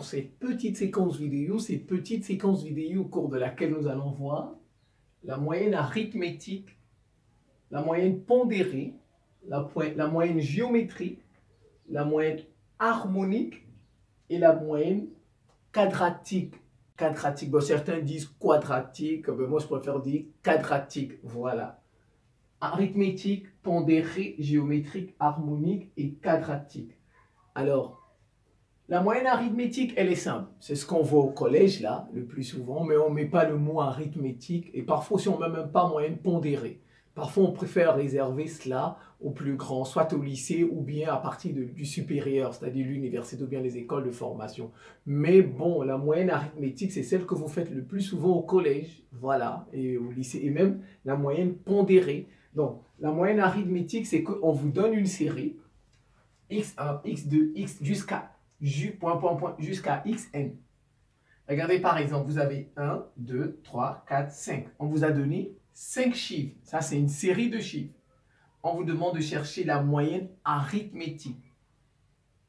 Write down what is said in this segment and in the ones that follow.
sur cette petite séquence vidéo, au cours de laquelle nous allons voir la moyenne arithmétique, la moyenne pondérée, la moyenne géométrique, la moyenne harmonique et la moyenne quadratique. Bon, certains disent quadratique, mais moi je préfère dire quadratique. Voilà. Arithmétique, pondérée, géométrique, harmonique et quadratique. Alors, la moyenne arithmétique, elle est simple. C'est ce qu'on voit au collège, là, le plus souvent, mais on ne met pas le mot arithmétique. Et parfois, si on ne met même pas moyenne pondérée. Parfois, on préfère réserver cela aux plus grands, soit au lycée ou bien à partir du supérieur, c'est-à-dire l'université ou bien les écoles de formation. Mais bon, la moyenne arithmétique, c'est celle que vous faites le plus souvent au collège, voilà, et au lycée, et même la moyenne pondérée. Donc, la moyenne arithmétique, c'est qu'on vous donne une série, x1, x2, x jusqu'à jusqu'à xn. Regardez par exemple, vous avez 1, 2, 3, 4, 5. On vous a donné 5 chiffres. Ça, c'est une série de chiffres. On vous demande de chercher la moyenne arithmétique.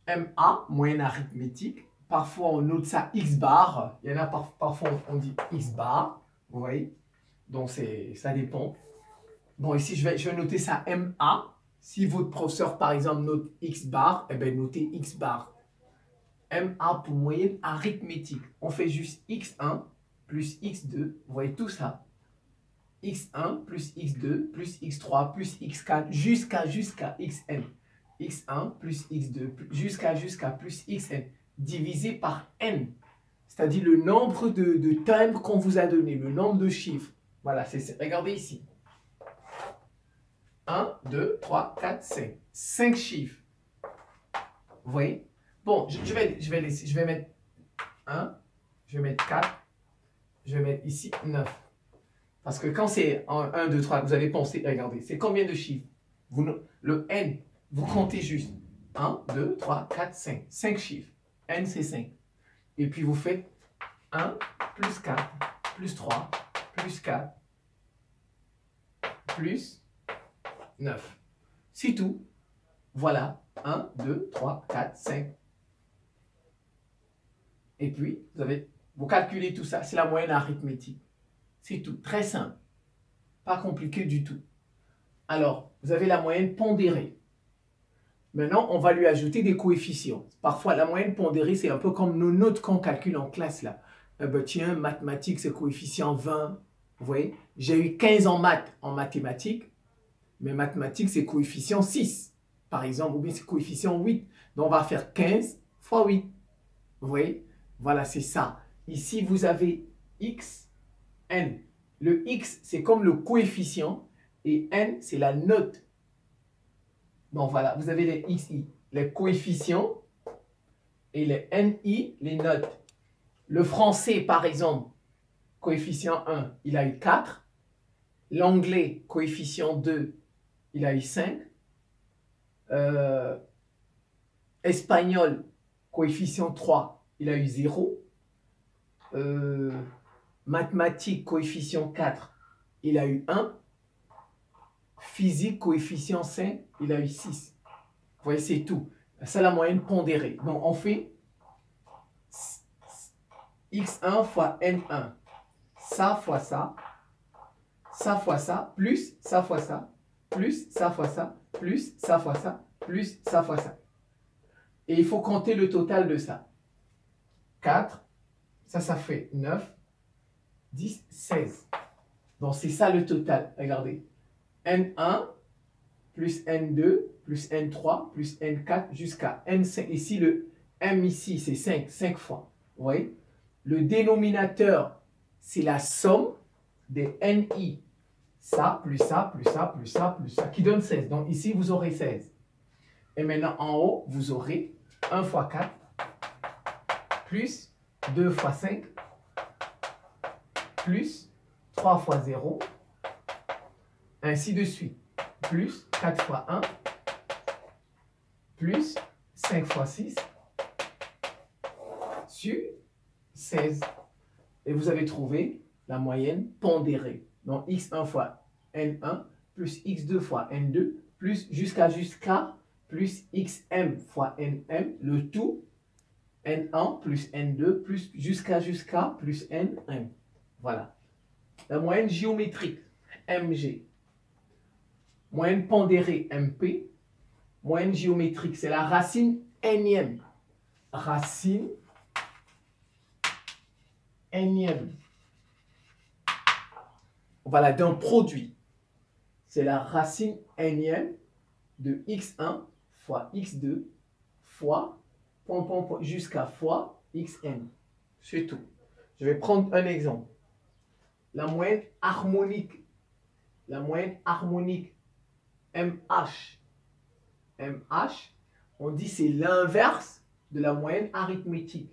MA, moyenne arithmétique. Parfois, on note ça x bar. Il y en a parfois, on dit x bar. Vous voyez? Donc, ça dépend. Bon, ici, je vais noter ça MA. Si votre professeur, par exemple, note x bar, eh bien, notez x bar. MA pour moyenne arithmétique. On fait juste x1 plus x2. Vous voyez tout ça. x1 plus x2 plus x3 plus x4 jusqu'à xn. x1 plus x2 jusqu'à plus xn. Divisé par n. C'est-à-dire le nombre de timbres qu'on vous a donné. Le nombre de chiffres. Voilà, regardez ici. 1, 2, 3, 4, 5. 5 chiffres. Vous voyez? Bon, je vais mettre 1, je vais mettre 4, je vais mettre ici 9. Parce que quand c'est 1, 2, 3, vous allez penser, regardez, c'est combien de chiffres? Le n, vous comptez juste 1, 2, 3, 4, 5. 5 chiffres. N, c'est 5. Et puis vous faites 1 plus 4 plus 3 plus 4 plus 9. C'est tout. Voilà. 1, 2, 3, 4, 5. Et puis, vous calculez tout ça. C'est la moyenne arithmétique. C'est tout. Très simple. Pas compliqué du tout. Alors, vous avez la moyenne pondérée. Maintenant, on va lui ajouter des coefficients. Parfois, la moyenne pondérée, c'est un peu comme nos notes qu'on calcule en classe, là. Tiens, mathématiques, c'est coefficient 20. Vous voyez? J'ai eu 15 en mathématiques. Mais mathématiques, c'est coefficient 6. Par exemple, ou bien c'est coefficient 8. Donc, on va faire 15 fois 8. Vous voyez? Voilà, c'est ça. Ici, vous avez x, n. Le x, c'est comme le coefficient. Et n, c'est la note. Donc, voilà, vous avez les xi, les coefficients. Et les ni, les notes. Le français, par exemple, coefficient 1, il a eu 4. L'anglais, coefficient 2, il a eu 5. Espagnol, coefficient 3, il a eu 0. Mathématiques, coefficient 4, il a eu 1. Physique, coefficient 5, il a eu 6. Vous voyez, c'est tout. C'est la moyenne pondérée. Donc, on fait x1 fois n1. Ça fois ça. Ça fois ça. Plus ça fois ça. Plus ça fois ça. Plus ça fois ça. Plus ça fois ça. Et il faut compter le total de ça. 4, ça fait 9, 10, 16. Donc, c'est ça le total. Regardez. N1 plus N2 plus N3 plus N4 jusqu'à N5. Ici, le M ici, c'est 5. 5 fois. Vous voyez? Le dénominateur, c'est la somme des NI. Ça, plus ça, plus ça, plus ça, plus ça, qui donne 16. Donc, ici, vous aurez 16. Et maintenant, en haut, vous aurez 1 fois 4 plus 2 fois 5 plus 3 fois 0, ainsi de suite. Plus 4 fois 1 plus 5 fois 6 sur 16. Et vous avez trouvé la moyenne pondérée. Donc, x1 fois n1 plus x2 fois n2 plus jusqu'à plus xm fois nm, le tout N1 plus N2 plus jusqu'à plus N1. Voilà. La moyenne géométrique, MG. Moyenne pondérée, MP. Moyenne géométrique, c'est la racine énième. Racine énième. Voilà, d'un produit. C'est la racine énième de x1 fois x2 fois jusqu'à fois xn. C'est tout. Je vais prendre un exemple. La moyenne harmonique. La moyenne harmonique MH. MH, on dit c'est l'inverse de la moyenne arithmétique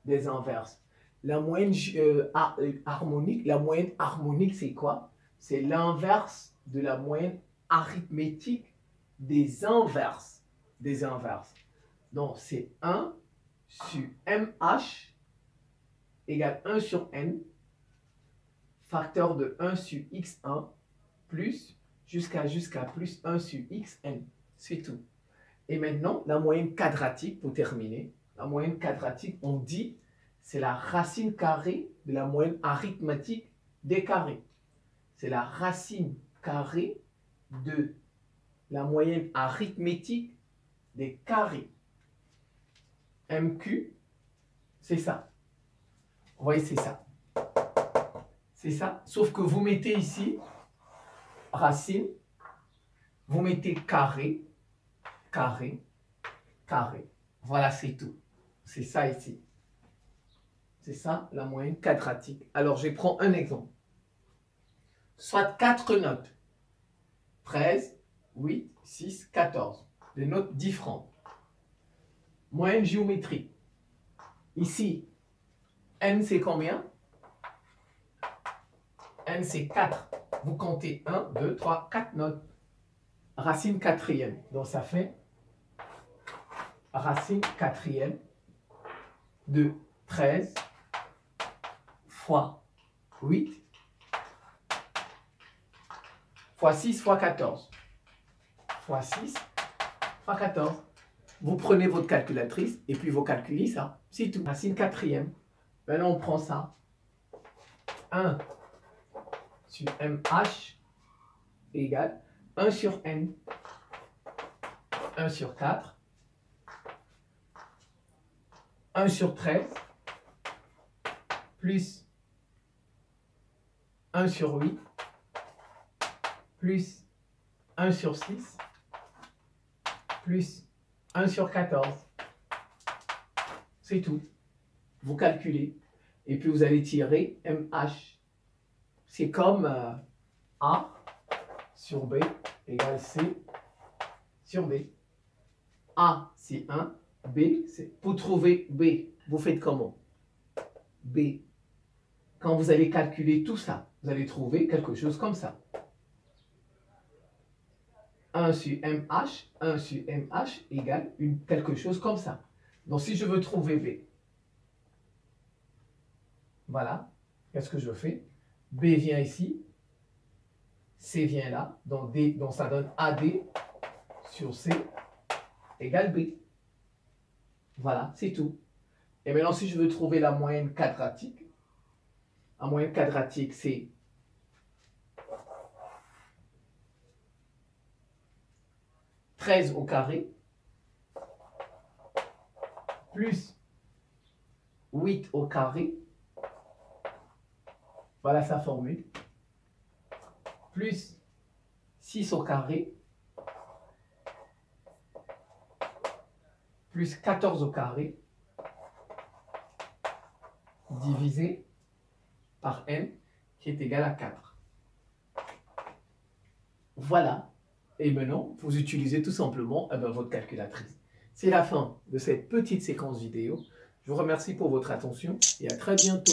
des inverses. La moyenne harmonique, c'est quoi? C'est l'inverse de la moyenne arithmétique des inverses. Donc, c'est 1 sur MH égale 1 sur N, facteur de 1 sur X1 plus jusqu'à plus 1 sur Xn. C'est tout. Et maintenant, la moyenne quadratique, pour terminer, la moyenne quadratique, on dit, c'est la racine carrée de la moyenne arithmétique des carrés. C'est la racine carrée de la moyenne arithmétique des carrés. MQ, c'est ça. Vous voyez, c'est ça. C'est ça. Sauf que vous mettez ici, racine, vous mettez carré, carré, carré. Voilà, c'est tout. C'est ça ici. C'est ça, la moyenne quadratique. Alors, je prends un exemple. Soit 4 notes. 13, 8, 6, 14. Des notes différentes. Moyenne géométrique. Ici, N, c'est combien? N, c'est 4. Vous comptez 1, 2, 3, 4 notes. Racine quatrième. Donc, ça fait racine quatrième de 13 fois 8 fois 6 fois 14. Fois 6 fois 14. Vous prenez votre calculatrice et puis vous calculez ça. C'est tout. Racine quatrième. Maintenant, on prend ça. 1 sur MH égale 1 sur N. 1 sur 4. 1 sur 13. Plus 1 sur 8. Plus 1 sur 6. Plus 1 sur 14. C'est tout. Vous calculez. Et puis vous allez tirer MH. C'est comme A sur B égale C sur B. A, c'est 1. B, c'est... Pour trouver B, vous faites comment? B. Quand vous allez calculer tout ça, vous allez trouver quelque chose comme ça. 1 sur MH, 1 sur MH égale quelque chose comme ça. Donc, si je veux trouver B, voilà, qu'est-ce que je fais? B vient ici, C vient là, donc, donc ça donne AD sur C égale B. Voilà, c'est tout. Et maintenant, si je veux trouver la moyenne quadratique, la moyenne quadratique, c'est 13 au carré plus 8 au carré. Voilà sa formule. Plus 6 au carré. Plus 14 au carré. Divisé par n qui est égal à 4. Voilà. Et maintenant, vous utilisez tout simplement votre calculatrice. C'est la fin de cette petite séquence vidéo. Je vous remercie pour votre attention et à très bientôt.